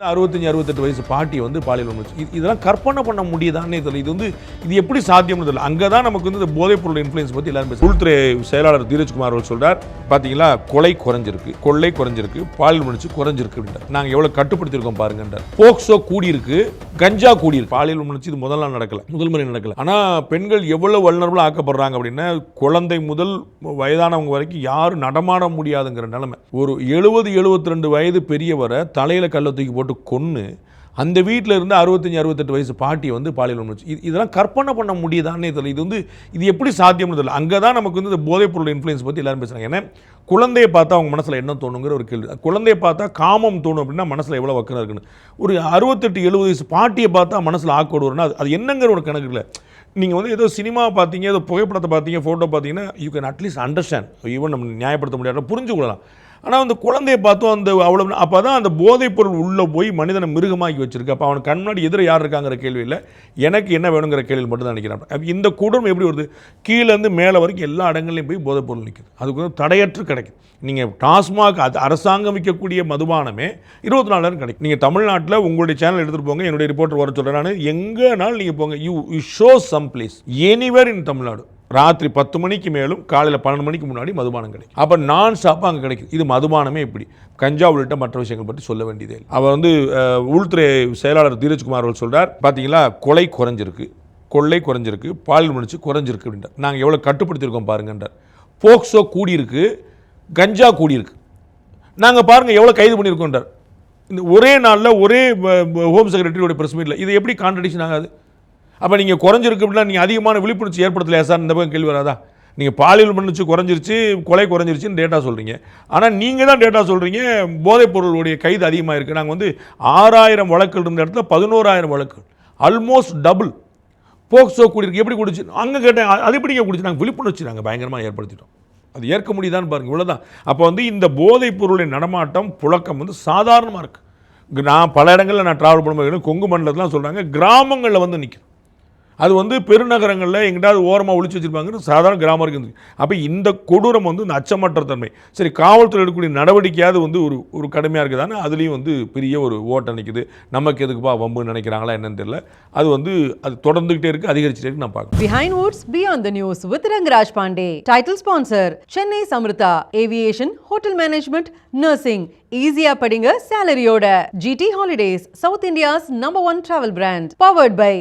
65-68 வயசு பாட்டி வந்து பாலியல் வன்முறை இதெல்லாம் கற்பனை பண்ண முடியுதானே தெரியல. இது எப்படி சாத்தியம்னு தெரியல. அங்கே தான் நமக்கு வந்து இந்த போதைப் பொருள் இன்ஃப்ளூயன்ஸ் பற்றி எல்லாரும் பேசுகிறாங்க. உள்துறை செயலாளர் தீரஜ்குமார் அவர்கள் சொல்றார், பார்த்தீங்களா, கொலை குறைஞ்சிருக்கு, கொள்ளை குறைஞ்சிருக்கு, பாலியல் வன்முறை குறைஞ்சிருக்கு அப்படின்றார். நாங்கள் எவ்வளோ கட்டுப்படுத்தியிருக்கோம் பாருங்கன்றார். போக்சோ கூடியிருக்கு, கஞ்சா கூடியிருக்கு. பாலியல் வன்முறை இது முதல் நாள் நடக்கல, முதல் முறை நடக்கல. ஆனால் பெண்கள் எவ்வளவு வல்னரபிளாக ஆக்கப்படுறாங்க அப்படின்னா, குழந்தை முதல் வயதானவங்க வரைக்கும் யாரும் நடமாட முடியாதுங்கிற நிலைமை. ஒரு 70-72 வயது பெரியவரை தலையில் கல்லை தூக்கி போட்டு கொன்று அந்த வீட்டில் இருந்து 65-68 வயசு பாட்டியை வந்து பாலியல் வன்முறை இதெல்லாம் கற்பனை பண்ண முடியுதானே தெரியல. இது எப்படி சாத்தியம்னு தெரியல. அங்கே தான் நமக்கு வந்து இந்த போதைப் பொருள் இன்ஃப்ளூயன்ஸ் பற்றி எல்லாரும் பேசுகிறாங்க. ஏன்னா குழந்தையை பார்த்தா அவங்க மனசில் என்ன தோணுங்கிற ஒரு கேள்வி. குழந்தையை பார்த்தா காமம் தோணும் அப்படின்னா மனசில் எவ்வளோ வக்கனம் இருக்குன்னு. ஒரு 68-70 வயசு பாட்டியை பார்த்தா மனசில் ஆக்கோடு வரும்னா அது என்னங்கிற ஒரு கணக்கு இல்லை. நீங்கள் வந்து ஏதோ சினிமா பார்த்தீங்க, ஏதோ புகைப்படத்தை பார்த்தீங்க, ஃபோட்டோ பார்த்தீங்கன்னா you can at least understand, even நம்ம நியாயப்படுத்த முடியாது, புரிஞ்சு கொள்ளலாம். ஆனால் அந்த குழந்தையை பார்த்தோம் அந்த அவ்வளோ அப்போ தான் அந்த போதைப் பொருள் உள்ளே போய் மனிதனை மிருகமாக்கி வச்சிருக்கு. அப்போ அவனுக்கு கண் முன்னாடி எதிர யார் இருக்காங்கிற கேள்வி இல்லை, எனக்கு என்ன வேணுங்கிற கேள்வி மட்டும் தான் நினைக்கிறான். இந்த கூடம் எப்படி வருது, கீழேருந்து மேலே வரைக்கும் எல்லா இடங்கள்லையும் போய் போதைப் பொருள் நிற்குது. அதுக்கு வந்து தடையற்று கிடைக்கும். நீங்கள் டாஸ்மாக் அது அரசாங்கம் விற்கக்கூடிய மதுபானமே 24 நேரம் கிடைக்கும். நீங்கள் தமிழ்நாட்டில் உங்களுடைய சேனல் எடுத்துகிட்டு போங்க, என்னுடைய ரிப்போர்ட்டர் வர சொல்கிறேன் நான், எங்கேனாலும் நீங்கள் போங்க, you show some place anywhere in Tamil Nadu ராத்திரி 10 மணிக்கு மேலும் காலையில் 12 மணிக்கு முன்னாடி மதுபானம் கிடைக்கும். அப்போ நான் ஸ்டாப்பாக அங்கே கிடைக்கும். இது மதுபானமே இப்படி கஞ்சா உள்ளிட்ட மற்ற விஷயங்கள் பற்றி சொல்ல வேண்டியதே இல்லை. அவர் வந்து உள்துறை செயலாளர் தீரஜ்குமார் அவர்கள் சொல்கிறார், பார்த்தீங்களா, கொலை குறைஞ்சிருக்கு, கொள்ளை குறைஞ்சிருக்கு, பாலியல் வன்முறை குறைஞ்சிருக்கு அப்படின்றார். நாங்கள் எவ்வளோ கட்டுப்படுத்தியிருக்கோம் பாருங்கன்றார். போக்சோ கூடியிருக்கு, கஞ்சா கூடியிருக்கு, நாங்கள் பாருங்கள் எவ்வளோ கைது பண்ணியிருக்கோன்றார். இந்த ஒரே நாளில் ஒரே ஹோம் செக்ரட்டரியோட ப்ரெஸ் மீட்டில் இது எப்படி கான்ட்ரடிக்ஷன் ஆகாது? அப்போ நீங்கள் குறைஞ்சிருக்கு அப்படின்னா நீங்கள் அதிகமான விழிப்புணர்ச்சி ஏற்படுத்தலையா சார்? இந்த பக்கம் கேள்வி வராதா? நீங்கள் பாலியல் வன்முறை குறைஞ்சிருச்சு, கொலை குறைஞ்சிருச்சுன்னு டேட்டா சொல்கிறீங்க. ஆனால் நீங்கள் தான் டேட்டா சொல்கிறீங்க போதைப் பொருளுடைய கைது அதிகமாக இருக்குது. நாங்கள் வந்து 6000 வழக்குகள் இருந்த இடத்துல 11000 வழக்குகள், ஆல்மோஸ்ட் டபுள். போக்சோ கூடியிருக்கு, எப்படி குடிச்சு அங்கே கேட்டேன், அது எப்படி குடிச்சு? நாங்கள் விழிப்புணர்ச்சி நாங்கள் பயங்கரமாக ஏற்படுத்திட்டோம். அது ஏற்க முடியுதான்னு பாருங்கள், இவ்வளோதான். அப்போ வந்து இந்த போதைப் பொருளின் நடமாட்டம் புழக்கம் வந்து சாதாரணமாக இருக்குது. நான் பல இடங்களில் நான் ட்ராவல் பண்ணும்போது கொங்கு மண்டலத்துலாம் சொல்கிறாங்க, கிராமங்களில் வந்து நிற்கும். அது வந்து பெருநகரங்களில் எங்கிட்டாவது ஓரமாக ஒழிச்சு வச்சுருப்பாங்கன்னு சாதாரண கிராமம் இருக்குது. அப்போ இந்த கொடூரம் வந்து இந்த அச்சமற்ற தன்மை, சரி காவல்துறை எடுக்கக்கூடிய நடவடிக்கையாவது வந்து ஒரு கடுமையாக இருக்குதானே, அதுலேயும் வந்து பெரிய ஒரு ஓட்டை நிற்குது. நமக்கு எதுக்குப்பா வம்புன்னு நினைக்கிறாங்களா என்னன்னு தெரியல. அது வந்து அது தொடர்ந்துகிட்டே இருக்குது, அதிகரிச்சுட்டே இருக்கு. நான் பார்க்குறேன். Behind Woods Beyond the News with Rangaraj Pandey. Title sponsor Chennai Samrita Aviation, Hotel Management, Nursing. Easy-ஆ படிங்க salary-யோட. GT Holidays, South India's #1 travel brand. Powered by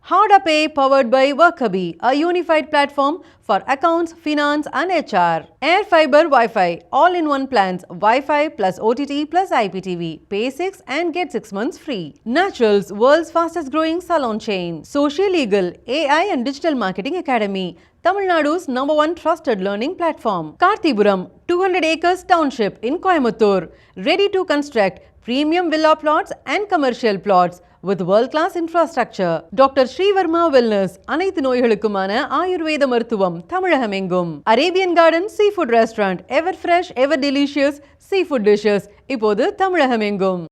Hardapay, powered by Workabi, a unified platform for accounts, finance and HR. Air Fiber Wi-Fi, all-in-one plans, Wi-Fi plus OTT plus IPTV. Pay 6 and get 6 months free. Naturals, world's fastest growing salon chain. Social Legal, AI and Digital Marketing Academy. Tamil Nadu's #1 trusted learning platform. Karthipuram, 200 acres township in Coimbatore. Ready to construct premium villa plots and commercial plots with world-class infrastructure. Dr. Srivarma Wellness, அனைத்து நோய்களுக்குமான ஆயுர்வேத மருத்துவம் தமிழகம் எங்கும். Arabian Garden Seafood Restaurant, ever fresh, ever delicious seafood dishes இப்போது தமிழகம் எங்கும்.